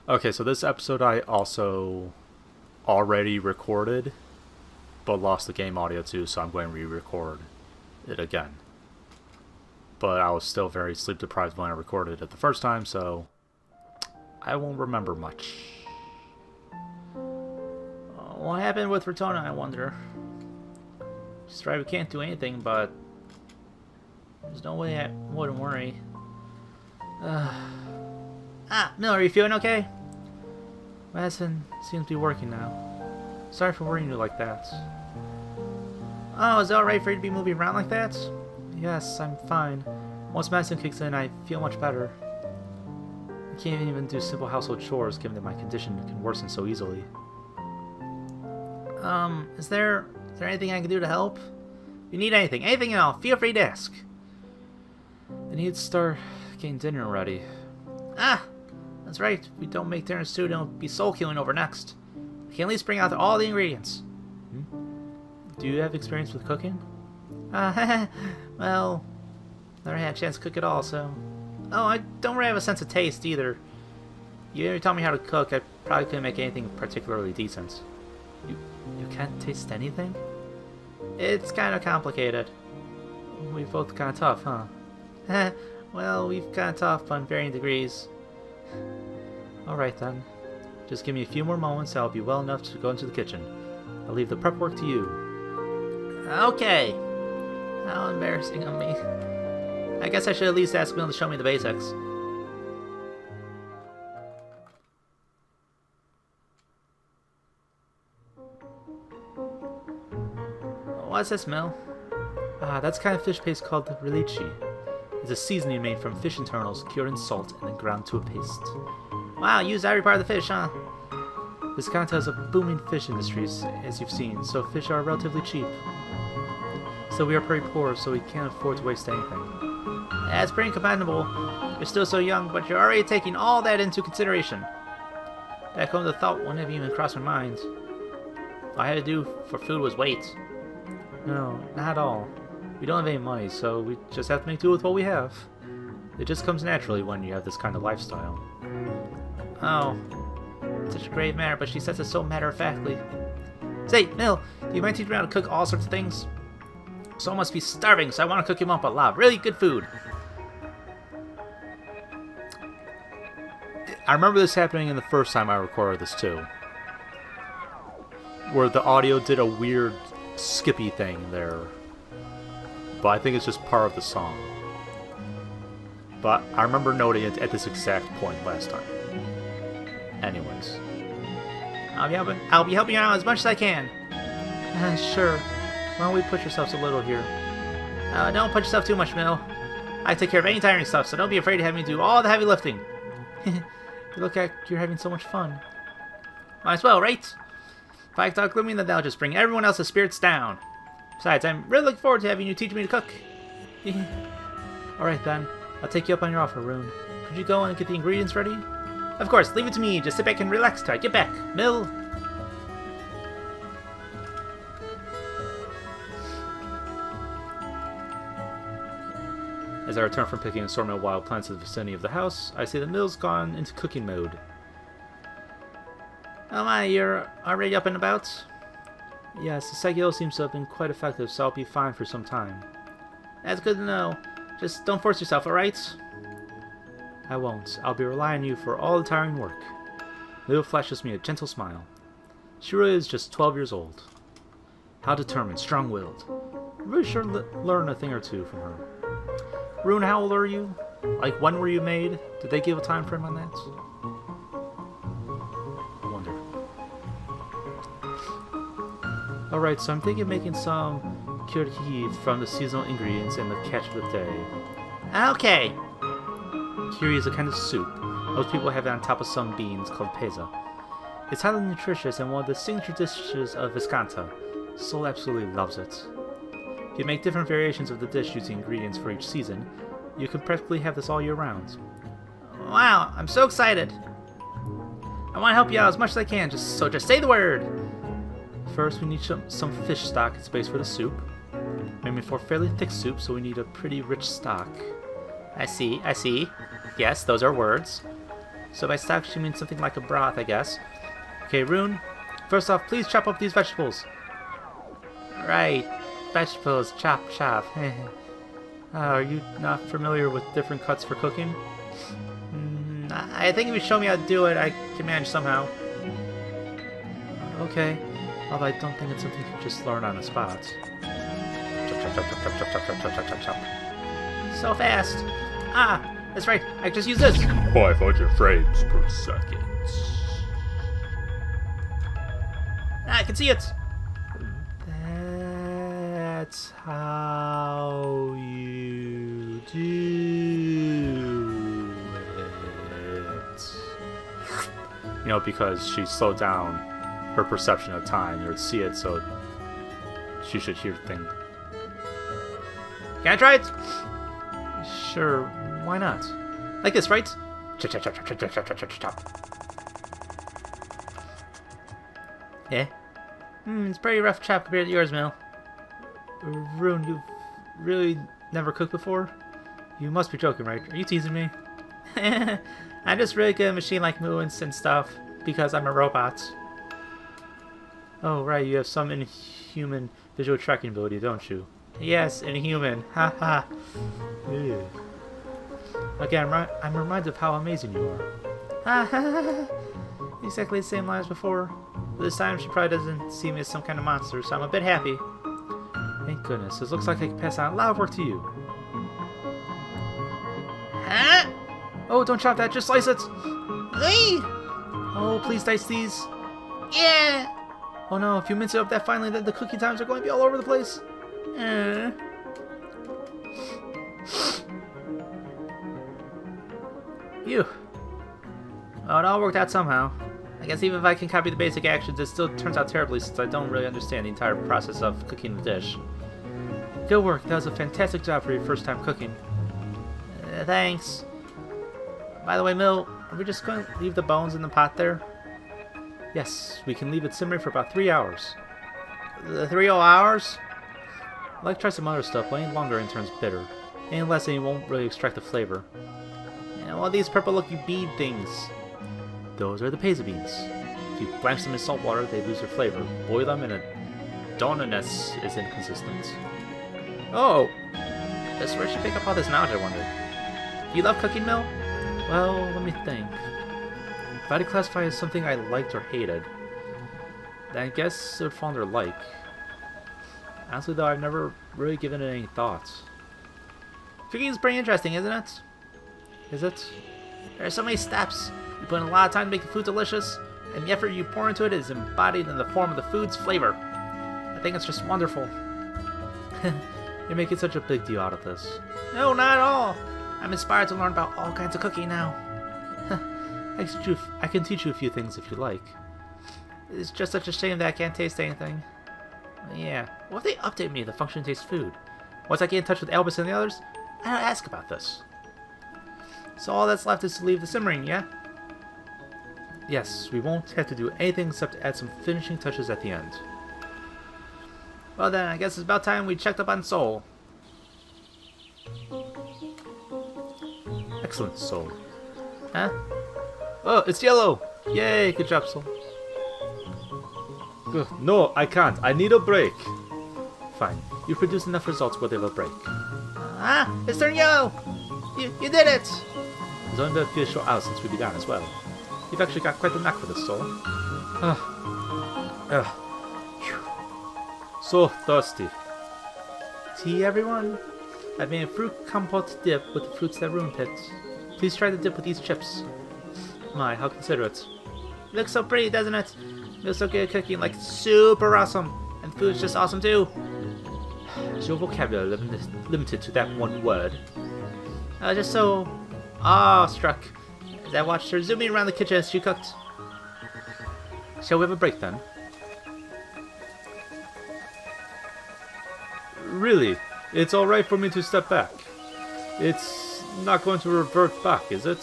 Okay, so this episode I also already recorded, but lost the game audio too, so I'm going to re-record it again. But I was still very sleep deprived when I recorded it the first time, so I won't remember much. What happened with Rotona, I wonder? She's right, we can't do anything, but there's no way I wouldn't worry. Mil, are you feeling okay? Medicine seems to be working now. Sorry for worrying you like that. Oh, is it alright for you to be moving around like that? Yes, I'm fine. Once medicine kicks in, I feel much better. I can't even do simple household chores given that my condition can worsen so easily. Is there anything I can do to help? If you need anything at all, feel free to ask. I need to start getting dinner ready. That's right. If we don't make dinner soon, it'll be soul killing over next. We can at least bring out all the ingredients. Do you have experience with cooking? Well, never had a chance to cook at all, so... Oh, I don't really have a sense of taste either. You taught me how to cook, I probably couldn't make anything particularly decent. You can't taste anything? It's kind of complicated. We're both kind of tough, huh? Well, we've kind of tough on varying degrees. Alright then. Just give me a few more moments, I'll be well enough to go into the kitchen. I'll leave the prep work to you. Okay. How embarrassing of me. I guess I should at least ask Mil to show me the basics. What's this, Mil? That's kind of fish paste called relici. It's a seasoning made from fish internals cured in salt and then ground to a paste. Wow, use every part of the fish, huh? This Kanto has a booming fish industry, as you've seen, so fish are relatively cheap. So we are pretty poor, so we can't afford to waste anything. That's pretty commendable. You're still so young, but you're already taking all that into consideration. Back home, the thought wouldn't have even crossed my mind. All I had to do for food was wait. No, not at all. We don't have any money, so we just have to make do with what we have. It just comes naturally when you have this kind of lifestyle. Oh, such a grave matter, but she says it so matter-of-factly. Say, Mil, do you mind teaching me how to cook all sorts of things? Sol must be starving, so I want to cook him up a lot of really good food. I remember this happening in the first time I recorded this too. Where the audio did a weird skippy thing there. But I think it's just part of the song. But I remember noting it at this exact point last time. Anyways. I'll be helping you out as much as I can. Sure. Why don't we push ourselves a little here? Don't push yourself too much, Mil. I take care of any tiring stuff, so don't be afraid to have me do all the heavy lifting. You look like you're having so much fun. Might as well, right? If I talk gloomy, then that'll just bring everyone else's spirits down. Besides, I'm really looking forward to having you teach me to cook. Alright then, I'll take you up on your offer, Rune. Could you go and get the ingredients ready? Of course, leave it to me. Just sit back and relax till I get back. Mil! As I return from picking an assortment of wild plants in the vicinity of the house, I see that Mil's gone into cooking mode. Oh my, you're already up and about? Yes, the Segio seems to have been quite effective, so I'll be fine for some time. That's good to know. Just don't force yourself, alright? I won't. I'll be relying on you for all the tiring work. Mil flashes me a gentle smile. She really is just 12 years old. How determined, strong-willed. I'm really sure learn a thing or two from her. Rune, how old are you? Like, when were you made? Did they give a time frame on that? I wonder. Alright, so I'm thinking of making some kirihi from the seasonal ingredients and the catch of the day. Okay! Kiri is a kind of soup. Most people have it on top of some beans called peza. It's highly nutritious and one of the signature dishes of Viscanta. Sol absolutely loves it. If you make different variations of the dish using ingredients for each season, you can practically have this all year round. Wow, I'm so excited! I want to help you out as much as I can, just say the word! First, we need some fish stock as base for the soup. Aiming for fairly thick soup, so we need a pretty rich stock. I see. Yes, those are words. So by stock, she means something like a broth, I guess. Okay, Rune. First off, please chop up these vegetables. Right. Vegetables. Chop, chop. Are you not familiar with different cuts for cooking? I think if you show me how to do it, I can manage somehow. Okay. Although I don't think it's something you can just learn on the spot. Chop, chop, chop, chop, chop, chop, chop, chop, chop, chop. So fast. Ah, that's right. I can just use this. 500 frames per second. Ah, I can see it. That's how you do it. You know, because she slowed down her perception of time. You would see it, so she should hear the thing. Can I try it? Sure, why not? Like this, right? Chop, chop, chop, chop, chop, chop, chop, chop, chop. Yeah? It's pretty rough chop compared to yours, Mel. Rune, you've really never cooked before? You must be joking, right? Are you teasing me? I'm just really good at machine-like movements and stuff because I'm a robot. Oh, right, you have some inhuman visual tracking ability, don't you? Yes, inhuman. Ha ha. Again, I'm reminded of how amazing you are. Ha ha ha. Exactly the same line as before. This time she probably doesn't see me as some kind of monster, so I'm a bit happy. Thank goodness. This looks like I can pass on a lot of work to you. Huh? Oh, don't chop that. Just slice it. Hey! Oh, please dice these. Yeah! Oh no, if you mince it up that finely, then the cooking times are going to be all over the place. Phew. Oh, it all worked out somehow. I guess even if I can copy the basic actions, it still turns out terribly since I don't really understand the entire process of cooking the dish. Good work. That was a fantastic job for your first time cooking. Thanks. By the way, Mill, are we just going to leave the bones in the pot there? Yes, we can leave it simmering for about 3 hours. 3 hours? I'd like to try some other stuff, but any longer it turns bitter. Any less, and it won't really extract the flavor. And all these purple-looking bead things. Those are the peza beans. If you blanch them in salt water, they lose their flavor. Boil them, and a doneness is inconsistent. Oh! That's where she pick up all this knowledge, I wonder. You love cooking, Mill? Well, let me think. If I had to classify as something I liked or hated, then I guess it would fall under like. Honestly, though, I've never really given it any thoughts. Cooking is pretty interesting, isn't it? Is it? There are so many steps. You put in a lot of time to make the food delicious, and the effort you pour into it is embodied in the form of the food's flavor. I think it's just wonderful. You're making such a big deal out of this. No, not at all. I'm inspired to learn about all kinds of cooking now. I can teach you a few things if you like. It's just such a shame that I can't taste anything. Yeah, what if they update me to function taste food? Once I get in touch with Albus and the others, I'll ask about this. So all that's left is to leave the simmering, yeah? Yes, we won't have to do anything except add some finishing touches at the end. Well then, I guess it's about time we checked up on Soul. Excellent, Soul. Huh? Oh, it's yellow! Yay, good job, Soul. No, I can't. I need a break. Fine. You produce enough results where they will break. Ah! It's turned yellow! You did it! It's only been a few short hours since we began as well. You've actually got quite the knack for this, Soul. So thirsty. Tea, everyone? I've made a fruit compote dip with the fruits that Rune picked. Please try the dip with these chips. My, how considerate. It looks so pretty, doesn't it? It feels so good at cooking, like super awesome. And food's just awesome too. Is your vocabulary limited to that one word? Just so awestruck as I watched her zooming around the kitchen as she cooked. Shall we have a break then? Really? It's alright for me to step back. It's not going to revert back, is it?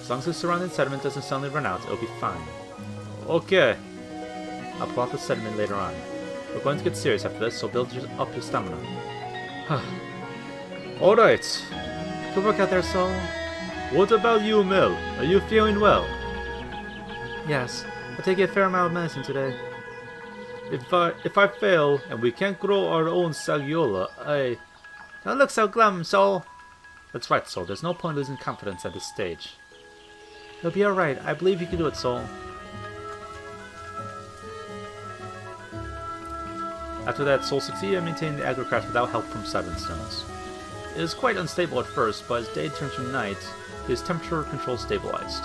As long as the surrounding sediment doesn't suddenly run out, it'll be fine. Okay. I'll pull out the sediment later on. We're going to get serious after this, so build up your stamina. Alright. Good work out there, Soul. What about you, Mel? Are you feeling well? Yes, I'll take a fair amount of medicine today. If I fail and we can't grow our own Sagiola, I... Don't look so glum, Soul. That's right, Soul. There's no point losing confidence at this stage. You'll be alright. I believe you can do it, Soul. After that, Soul succeeded in maintaining the agrocraft without help from Seven Stones. It was quite unstable at first, but as day turned to night, his temperature control stabilized.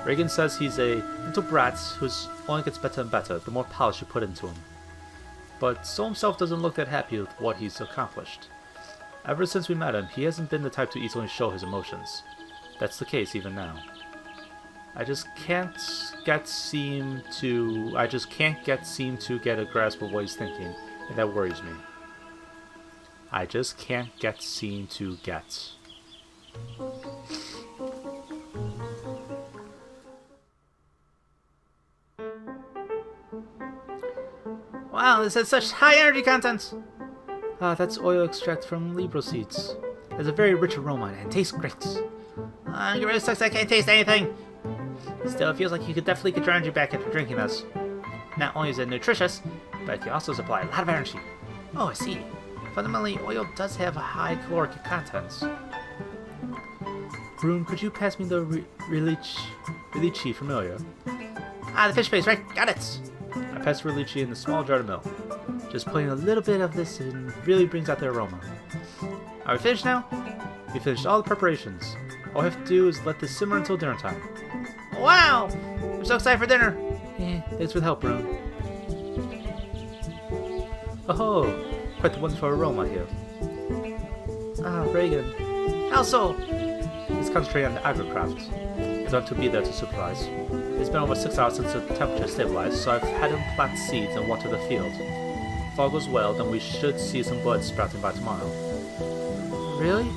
Reagan says he's a little brat who only gets better and better the more polish you put into him. But Soul himself doesn't look that happy with what he's accomplished. Ever since we met him, he hasn't been the type to easily show his emotions. That's the case even now. I just can't seem to get a grasp of what he's thinking, and that worries me. I just can't seem to get. Wow, this has such high energy content! Ah, that's oil extract from Libro seeds. It has a very rich aroma and tastes great. It really sucks I can't taste anything! Still, it feels like you could definitely get your energy back after drinking this. Not only is it nutritious, but it can also supply a lot of energy. Oh, I see. Fundamentally, oil does have a high caloric content. Rune, could you pass me the Relici familiar? Ah, the fish paste, right? Got it! I passed Relici in the small jar to Mill. Just putting a little bit of this in really brings out the aroma. Are we finished now? We finished all the preparations. All we have to do is let this simmer until dinner time. Wow! I'm so excited for dinner! Thanks for the help, Rune. Oh, quite the wonderful aroma here. Ah, Reagan. Also, he's concentrating on the agrocraft. He's going to be there to supervise. It's been over 6 hours since the temperature stabilized, so I've had him plant seeds and water the field. If all goes well, then we should see some buds sprouting by tomorrow. Really?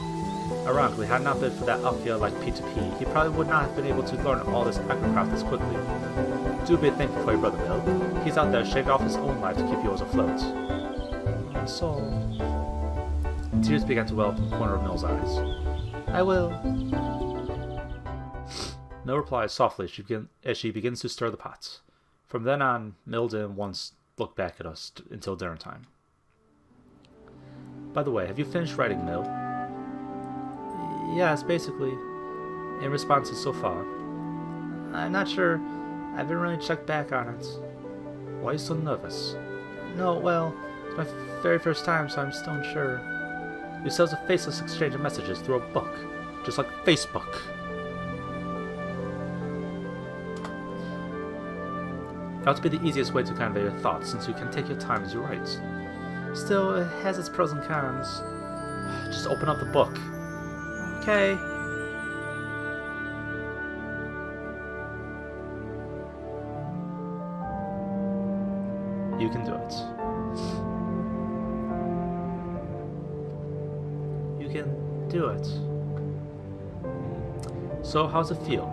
Ironically, had it not been for that outfield like P2P, he probably would not have been able to learn all this agrocraft as quickly. Do be thankful for your brother, Mill. He's out there shaving off his own life to keep yours afloat. So... Tears began to well up in the corner of Mill's eyes. I will. Mill replies softly as she begins to stir the pots. From then on, Mill didn't once look back at us until dinner time. By the way, have you finished writing, Mill? Yes, basically. In responses so far. I'm not sure. I haven't really checked back on it. Why are you so nervous? No, well, it's my very first time, so I'm still unsure. You said it was a faceless exchange of messages through a book, just like Facebook. That would be the easiest way to convey your thoughts, since you can take your time as you write. Still, it has its pros and cons. Just open up the book. Okay. You can do it. You can do it. So, how's it feel?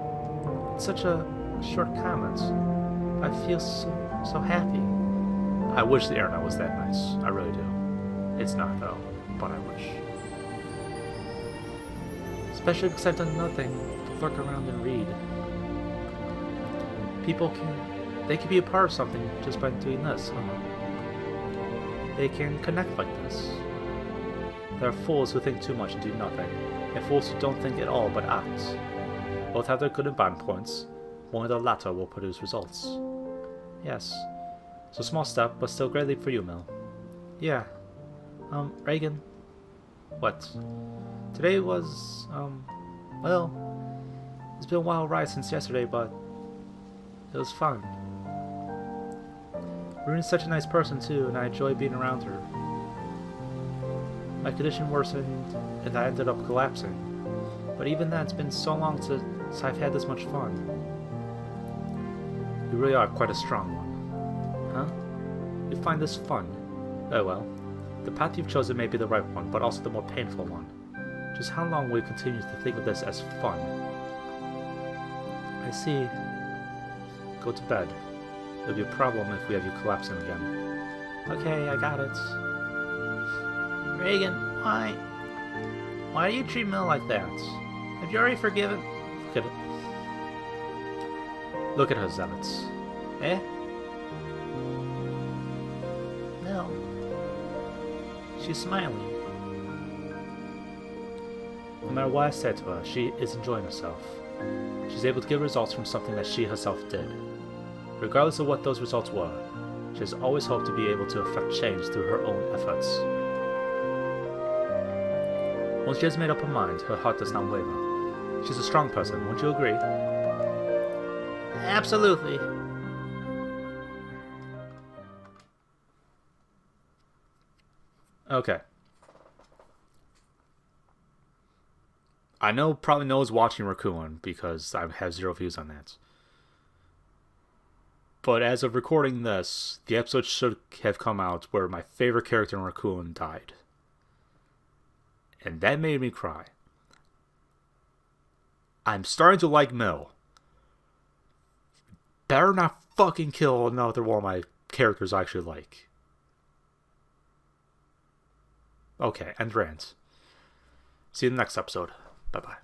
It's such a short comment. I feel so happy. I wish the internet was that nice. I really do. It's not, though, but I wish. Especially because I've done nothing but lurk around and read. People they can be a part of something just by doing this, huh? They can connect like this. There are fools who think too much and do nothing, and fools who don't think at all but act. Both have their good and bad points. Only the latter will produce results. Yes. So small step, but still great leap for you, Mill. Yeah. Reagan. What? Today was, well, it's been a wild ride since yesterday, but it was fun. Rune is such a nice person, too, and I enjoy being around her. My condition worsened, and I ended up collapsing. But even then, it's been so long since I've had this much fun. You really are quite a strong one. Huh? You find this fun? Oh well. The path you've chosen may be the right one, but also the more painful one. Just how long will you continue to think of this as fun? I see. Go to bed. It'll be a problem if we have you collapsing again. Okay, I got it. Reagan, why do you treat Mill like that? Have you already forgiven? Look at it. Look at her, zealots. Eh? No. She's smiling. No matter what I said to her, she is enjoying herself. She's able to get results from something that she herself did. Regardless of what those results were, she has always hoped to be able to affect change through her own efforts. Once she has made up her mind, her heart does not waver. She's a strong person, wouldn't you agree? Absolutely. Okay. I know probably no one's watching Raccoon because I have 0 views on that. But as of recording this, the episode should have come out where my favorite character in Raccoon died. And that made me cry. I'm starting to like Mill. Better not fucking kill another one of my characters I actually like. Okay, end rant. See you in the next episode. Bye-bye.